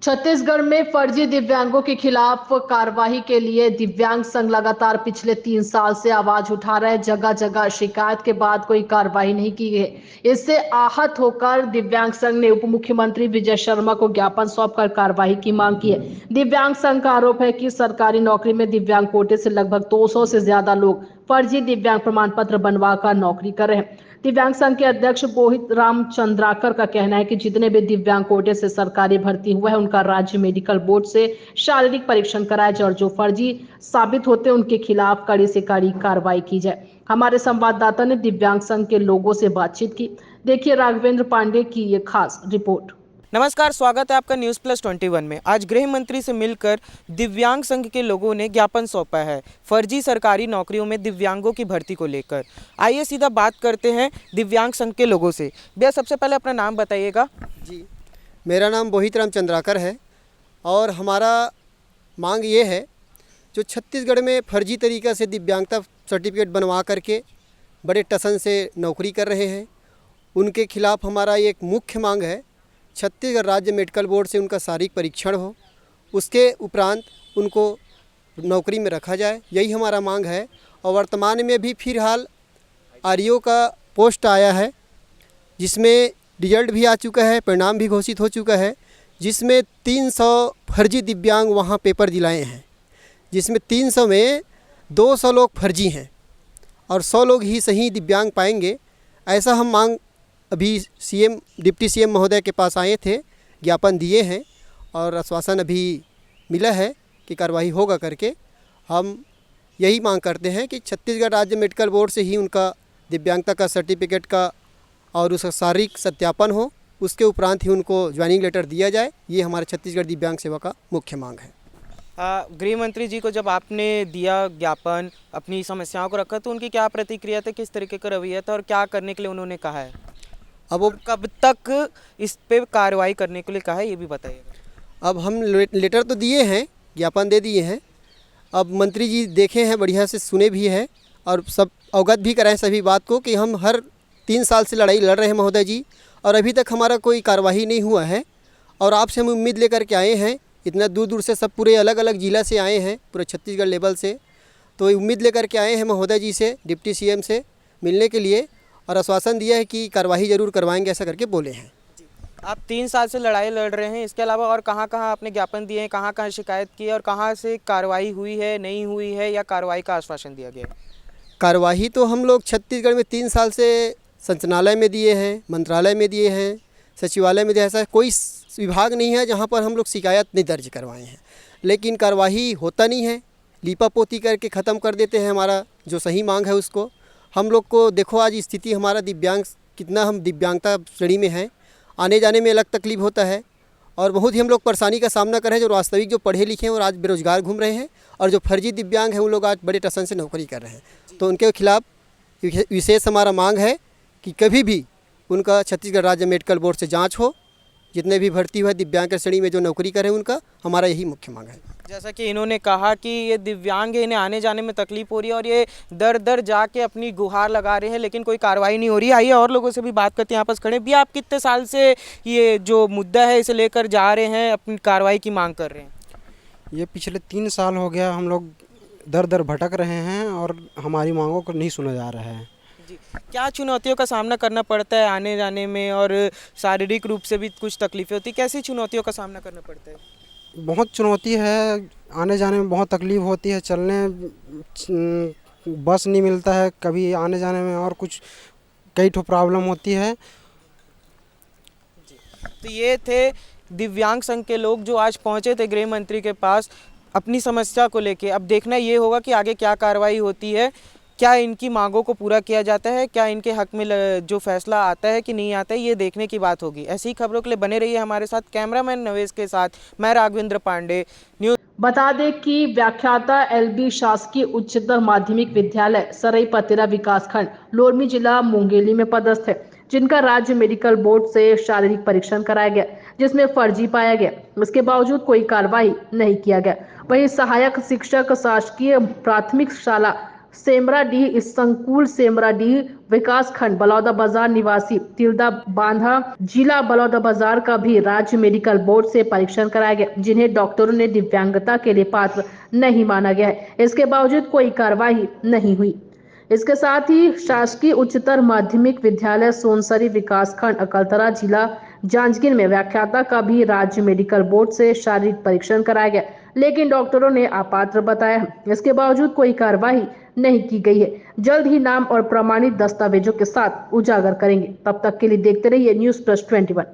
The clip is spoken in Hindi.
छत्तीसगढ़ में फर्जी दिव्यांगों के खिलाफ कार्रवाई के लिए दिव्यांग संघ लगातार पिछले 3 साल से आवाज उठा रहे हैं। जगह जगह शिकायत के बाद कोई कार्रवाई नहीं की गई। इससे आहत होकर दिव्यांग संघ ने उप मुख्यमंत्री विजय शर्मा को ज्ञापन सौंपकर कार्रवाई की मांग की है। दिव्यांग संघ का आरोप है कि सरकारी नौकरी में दिव्यांग कोटे से लगभग 200 से ज्यादा लोग फर्जी दिव्यांग प्रमाण पत्र बनवाकर नौकरी कर रहे हैं। दिव्यांग संघ के अध्यक्ष बोहित राम चंद्राकर का कहना है कि जितने भी दिव्यांग कोटे से सरकारी भर्ती हुआ है उनका राज्य मेडिकल बोर्ड से शारीरिक परीक्षण कराया जाए और जो फर्जी साबित होते हैं उनके खिलाफ कड़ी से कड़ी कार्रवाई की जाए। हमारे संवाददाता ने दिव्यांग संघ के लोगों से बातचीत की। देखिए राघवेंद्र पांडे की ये खास रिपोर्ट। नमस्कार, स्वागत है आपका न्यूज़ प्लस 21 में। आज गृह मंत्री से मिलकर दिव्यांग संघ के लोगों ने ज्ञापन सौंपा है फर्जी सरकारी नौकरियों में दिव्यांगों की भर्ती को लेकर। आइए सीधा बात करते हैं दिव्यांग संघ के लोगों से। भैया, सबसे पहले अपना नाम बताइएगा। जी, मेरा नाम बोहित राम चंद्राकर है और हमारा मांग ये है, जो छत्तीसगढ़ में फर्जी तरीक़ा से दिव्यांगता सर्टिफिकेट बनवा करके बड़े टसन से नौकरी कर रहे हैं, उनके खिलाफ़ हमारा एक मुख्य मांग है छत्तीसगढ़ राज्य मेडिकल बोर्ड से उनका शारीरिक परीक्षण हो, उसके उपरांत उनको नौकरी में रखा जाए। यही हमारा मांग है। और वर्तमान में भी फिलहाल आरईओ का पोस्ट आया है, जिसमें रिजल्ट भी आ चुका है, परिणाम भी घोषित हो चुका है, जिसमें 300 फर्जी दिव्यांग वहाँ पेपर दिलाए हैं, जिसमें 300 में 200 लोग फर्जी हैं और 100 लोग ही सही दिव्यांग पाएंगे। ऐसा हम मांग अभी सीएम डिप्टी सीएम महोदय के पास आए थे, ज्ञापन दिए हैं और आश्वासन अभी मिला है कि कार्रवाई होगा करके। हम यही मांग करते हैं कि छत्तीसगढ़ राज्य मेडिकल बोर्ड से ही उनका दिव्यांगता का सर्टिफिकेट का और उसका शारीरिक सत्यापन हो, उसके उपरांत ही उनको ज्वाइनिंग लेटर दिया जाए। ये हमारे छत्तीसगढ़ दिव्यांग सेवा का मुख्य मांग है। गृह मंत्री जी को जब आपने दिया ज्ञापन, अपनी समस्याओं को रखा, तो उनकी क्या प्रतिक्रिया थी, किस तरीके का रवैया था और क्या करने के लिए उन्होंने कहा है? अब वो कब तक इस पे कार्रवाई करने के लिए कहा है, ये भी बताइएगा। अब हम लेटर तो दिए हैं, ज्ञापन दे दिए हैं। अब मंत्री जी देखे हैं, बढ़िया से सुने भी हैं और सब अवगत भी कराएं सभी बात को कि हम हर 3 साल से लड़ाई लड़ रहे हैं महोदय जी, और अभी तक हमारा कोई कार्रवाई नहीं हुआ है। और आपसे हम उम्मीद लेकर के आए हैं, इतना दूर दूर से सब पूरे अलग अलग ज़िला से आए हैं, पूरे छत्तीसगढ़ लेवल से, तो उम्मीद लेकर के आए हैं महोदय जी से, डिप्टी सीएम से मिलने के लिए, और आश्वासन दिया है कि कार्रवाई ज़रूर करवाएंगे, ऐसा करके बोले हैं। आप 3 साल से लड़ाई लड़ रहे हैं, इसके अलावा और कहाँ कहाँ आपने ज्ञापन दिए हैं, कहाँ कहाँ शिकायत की है और कहाँ से कार्रवाई हुई है, नहीं हुई है, या कार्रवाई का आश्वासन दिया गया? कार्रवाई तो हम लोग छत्तीसगढ़ में 3 साल से संचालनालय में दिए हैं, मंत्रालय में दिए हैं, सचिवालय में दिया। ऐसा कोई विभाग नहीं है जहाँ पर हम लोग शिकायत नहीं दर्ज करवाए हैं, लेकिन कार्रवाई होता नहीं है। लीपापोती करके ख़त्म कर देते हैं हमारा जो सही मांग है उसको। हम लोग को देखो आज स्थिति हमारा दिव्यांग, कितना हम दिव्यांगता श्रेणी में हैं, आने जाने में अलग तकलीफ होता है और बहुत ही हम लोग परेशानी का सामना कर रहे हैं। जो वास्तविक जो पढ़े लिखे हैं और आज बेरोजगार घूम रहे हैं, और जो फर्जी दिव्यांग हैं उन लोग आज बड़े टसन से नौकरी कर रहे हैं। तो उनके खिलाफ़ विशेष हमारा मांग है कि कभी भी उनका छत्तीसगढ़ राज्य मेडिकल बोर्ड से जाँच हो। जितने भी भर्ती हुए दिव्यांग श्रेणी में जो नौकरी कर रहे हैं उनका, हमारा यही मुख्य मांग है। जैसा कि इन्होंने कहा कि ये दिव्यांग है, इन्हें आने जाने में तकलीफ हो रही है और ये दर दर जाके अपनी गुहार लगा रहे हैं, लेकिन कोई कार्रवाई नहीं हो रही है। आइए और लोगों से भी बात करते हैं, यहाँ पास खड़े भी। आप कितने साल से ये जो मुद्दा है इसे लेकर जा रहे हैं, अपनी कार्रवाई की मांग कर रहे हैं? ये पिछले 3 साल हो गया हम लोग दर दर भटक रहे हैं और हमारी मांगों को नहीं सुना जा रहा है। जी, क्या चुनौतियों का सामना करना पड़ता है आने जाने में, और शारीरिक रूप से भी कुछ तकलीफें होती, कैसी चुनौतियों का सामना करना पड़ता है? बहुत चुनौती है, आने जाने में बहुत तकलीफ़ होती है, चलने बस नहीं मिलता है कभी आने जाने में, और कुछ कई ठो प्रॉब्लम होती है। तो ये थे दिव्यांग संघ के लोग जो आज पहुंचे थे गृह मंत्री के पास अपनी समस्या को लेके। अब देखना ये होगा कि आगे क्या कार्रवाई होती है, क्या इनकी मांगों को पूरा किया जाता है, क्या इनके हक में जो फैसला आता है कि नहीं आता है, ये देखने की बात होगी। ऐसी खबरों के लिए बने रहिए हमारे साथ। कैमरामैन नवेश के साथ मैं राघवेंद्र पांडे, न्यूज़। बता दें कि व्याख्याता एलबी शासकीय उच्चतर माध्यमिक विद्यालय सरई पतेरा विकासखंड लोरमी जिला मुंगेली में पदस्थ है, जिनका राज्य मेडिकल बोर्ड से शारीरिक परीक्षण कराया गया, जिसमें फर्जी पाया गया। इसके बावजूद कोई कार्रवाई नहीं किया गया। वहीं सहायक शिक्षक शासकीय प्राथमिक शाला सेमराडीह संकुल सेमराडीह विकास खंड बलौदा बाजार निवासी तिलदा बांधा जिला बलौदा बाजार का भी राज्य मेडिकल बोर्ड से परीक्षण कराया गया, जिन्हें डॉक्टरों ने दिव्यांगता के लिए पात्र नहीं माना गया है। इसके बावजूद कोई कार्रवाई नहीं हुई। इसके साथ ही शासकीय उच्चतर माध्यमिक विद्यालय सोनसरी विकास खंड अकलतरा जिला जांजगीर में व्याख्याता का भी राज्य मेडिकल बोर्ड से शारीरिक परीक्षण कराया गया, लेकिन डॉक्टरों ने अपात्र बताया। इसके बावजूद कोई कार्रवाई नहीं की गई है। जल्द ही नाम और प्रमाणित दस्तावेजों के साथ उजागर करेंगे। तब तक के लिए देखते रहिए न्यूज़ प्लस 21।